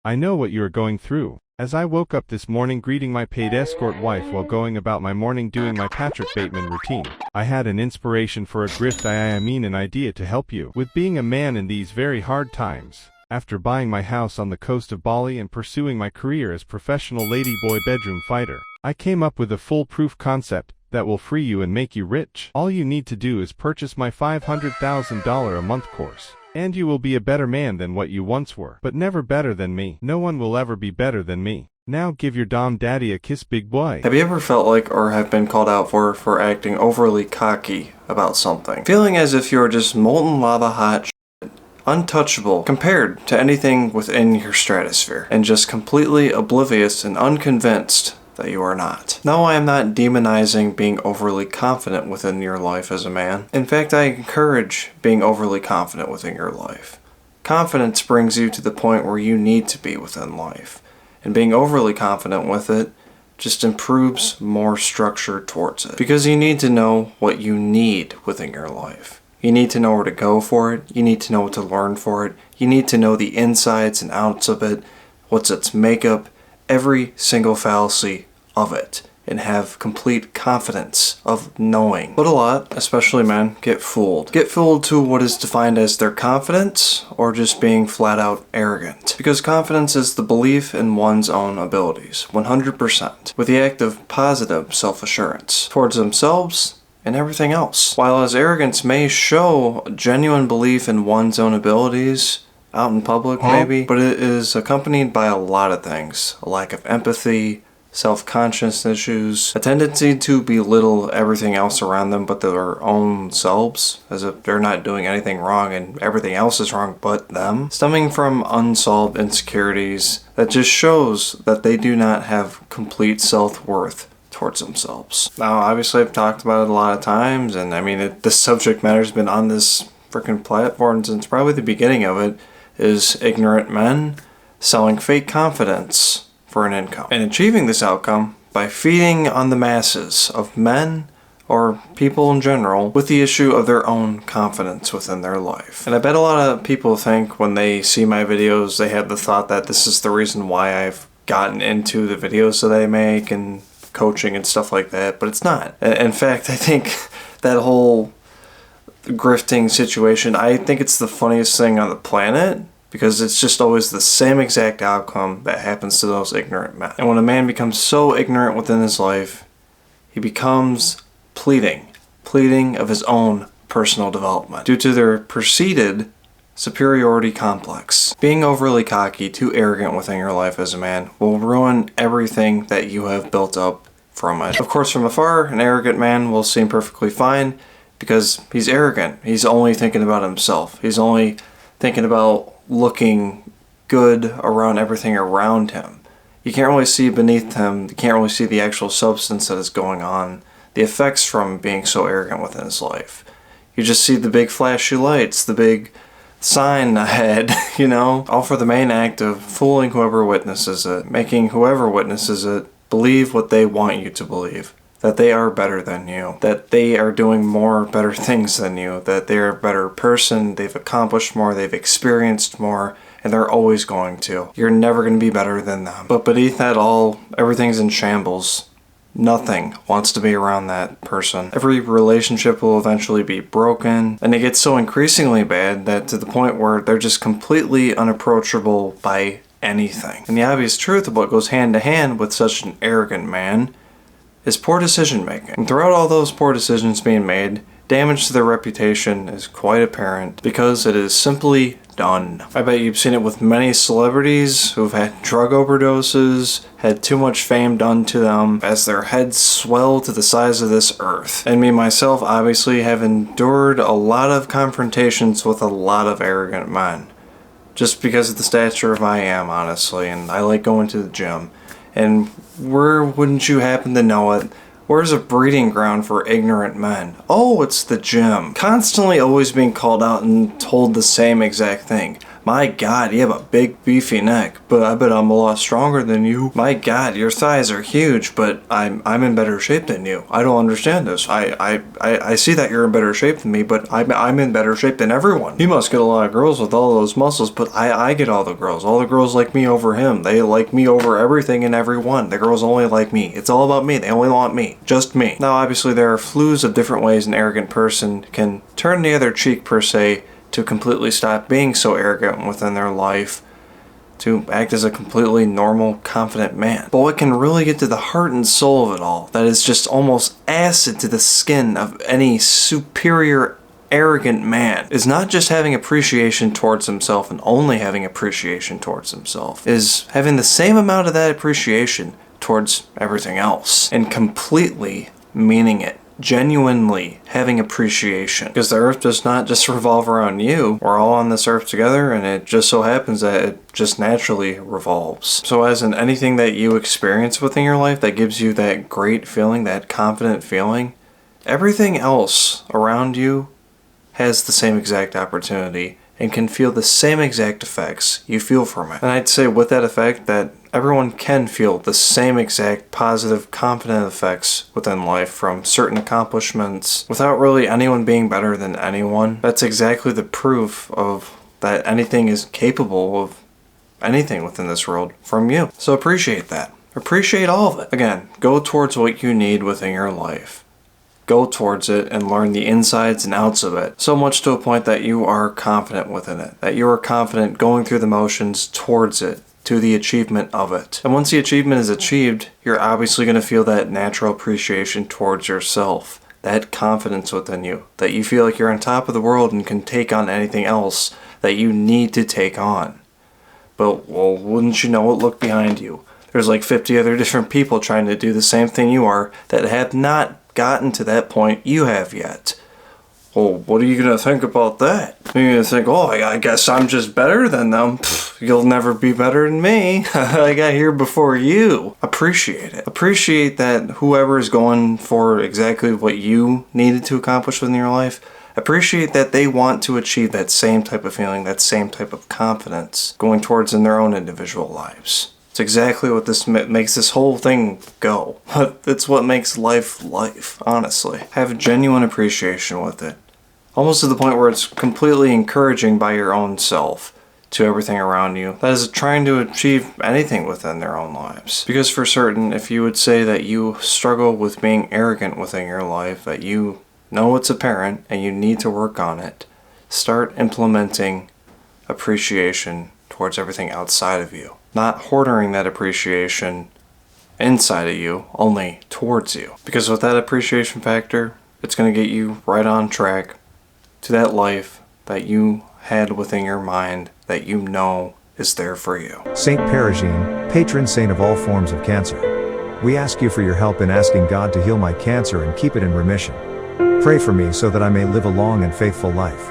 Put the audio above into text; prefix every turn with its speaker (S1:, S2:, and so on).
S1: I know what you are going through. As I woke up this morning greeting my paid escort wife while going about my morning doing my Patrick Bateman routine, I had an inspiration for a grift, I mean an idea to help you with being a man in these very hard times. After buying my house on the coast of Bali and pursuing my career as professional ladyboy bedroom fighter, I came up with a foolproof concept that will free you and make you rich. All you need to do is purchase my $500,000 a month course. And you will be a better man than what you once were. But never better than me. No one will ever be better than me. Now give your dom daddy a kiss, big boy.
S2: Have you ever felt like or have been called out for acting overly cocky about something? Feeling as if you're just molten lava hot shit, untouchable compared to anything within your stratosphere, and just completely oblivious and unconvinced that you are not. No, I am not demonizing being overly confident within your life as a man. In fact, I encourage being overly confident within your life. Confidence brings you to the point where you need to be within life, and being overly confident with it just improves more structure towards it. Because you need to know what you need within your life. You need to know where to go for it, you need to know what to learn for it, you need to know the insides and outs of it, what's its makeup, every single fallacy of it, and have complete confidence of knowing. But a lot, especially men, get fooled. Get fooled to what is defined as their confidence or just being flat out arrogant. Because confidence is the belief in one's own abilities, 100%, with the act of positive self-assurance towards themselves and everything else. While as arrogance may show genuine belief in one's own abilities, out in public maybe, but it is accompanied by a lot of things. A lack of empathy, self-conscious issues, a tendency to belittle everything else around them but their own selves, as if they're not doing anything wrong and everything else is wrong but them, stemming from unsolved insecurities that just shows that they do not have complete self-worth towards themselves. Now, obviously I've talked about it a lot of times, and I mean, this subject matter's been on this freaking platform since probably the beginning of it, is ignorant men selling fake confidence for an income, and achieving this outcome by feeding on the masses of men or people in general with the issue of their own confidence within their life. And I bet a lot of people think when they see my videos, they have the thought that this is the reason why I've gotten into the videos that I make and coaching and stuff like that, but it's not. In fact, I think that whole grifting situation, I think it's the funniest thing on the planet, because it's just always the same exact outcome that happens to those ignorant men. And when a man becomes so ignorant within his life, he becomes pleading of his own personal development due to their perceived superiority complex. Being overly cocky, too arrogant within your life as a man will ruin everything that you have built up from it. Of course, from afar, an arrogant man will seem perfectly fine because he's arrogant. He's only thinking about himself. He's only thinking about looking good around everything around him. You can't really see beneath him. You can't really see the actual substance that is going on, the effects from being so arrogant within his life. You just see the big flashy lights, the big sign ahead, you know, all for the main act of fooling whoever witnesses it, making whoever witnesses it believe what they want you to believe. That they are better than you, that they are doing more better things than you, that they're a better person, they've accomplished more, they've experienced more, and they're always going to. You're never going to be better than them. But beneath that all, everything's in shambles. Nothing wants to be around that person. Every relationship will eventually be broken, and it gets so increasingly bad that to the point where they're just completely unapproachable by anything. And the obvious truth of what goes hand to hand with such an arrogant man is poor decision making. And throughout all those poor decisions being made, damage to their reputation is quite apparent because it is simply done. I bet you've seen it with many celebrities who've had drug overdoses, had too much fame done to them as their heads swell to the size of this earth. And me myself obviously have endured a lot of confrontations with a lot of arrogant men. Just because of the stature of I am, honestly, and I like going to the gym. And where wouldn't you happen to know it? Where's a breeding ground for ignorant men? Oh, it's the gym. Constantly always being called out and told the same exact thing. My God, you have a big beefy neck, but I bet I'm a lot stronger than you. My God, your thighs are huge, but I'm in better shape than you. I don't understand this. I see that you're in better shape than me, but I'm in better shape than everyone. He must get a lot of girls with all those muscles, but I get all the girls. All the girls like me over him. They like me over everything and everyone. The girls only like me. It's all about me. They only want me. Just me. Now, obviously, there are flues of different ways an arrogant person can turn the other cheek, per se, to completely stop being so arrogant within their life, to act as a completely normal, confident man. But what can really get to the heart and soul of it all, that is just almost acid to the skin of any superior, arrogant man, is not just having appreciation towards himself and only having appreciation towards himself, is having the same amount of that appreciation towards everything else, and completely meaning it. Genuinely having appreciation, because the earth does not just revolve around you. We're all on this earth together, and it just so happens that it just naturally revolves. So as in anything that you experience within your life that gives you that great feeling, that confident feeling, everything else around you has the same exact opportunity and can feel the same exact effects you feel from it. And I'd say with that effect that everyone can feel the same exact positive, confident effects within life from certain accomplishments without really anyone being better than anyone. That's exactly the proof of that anything is capable of anything within this world from you. So appreciate that. Appreciate all of it. Again, go towards what you need within your life. Go towards it and learn the insides and outs of it, so much to a point that you are confident within it, that you are confident going through the motions towards it, to the achievement of it. And once the achievement is achieved, you're obviously going to feel that natural appreciation towards yourself, that confidence within you, that you feel like you're on top of the world and can take on anything else that you need to take on. But, well, wouldn't you know it, look behind you. There's like 50 other different people trying to do the same thing you are that have not gotten to that point you have yet. Well, what are you going to think about that? You're going to think, oh, I guess I'm just better than them. Pfft, you'll never be better than me. I got here before you. Appreciate it. Appreciate that whoever is going for exactly what you needed to accomplish within your life, appreciate that they want to achieve that same type of feeling, that same type of confidence going towards in their own individual lives. It's exactly what this makes this whole thing go. It's what makes life, honestly. Have a genuine appreciation with it. Almost to the point where it's completely encouraging by your own self to everything around you that is trying to achieve anything within their own lives. Because for certain, if you would say that you struggle with being arrogant within your life, that you know it's apparent and you need to work on it, start implementing appreciation towards everything outside of you. Not hoarding that appreciation inside of you, only towards you. Because with that appreciation factor, it's going to get you right on track to that life that you had within your mind that you know is there for you.
S3: Saint Perigine, patron saint of all forms of cancer. We ask you for your help in asking God to heal my cancer and keep it in remission. Pray for me so that I may live a long and faithful life.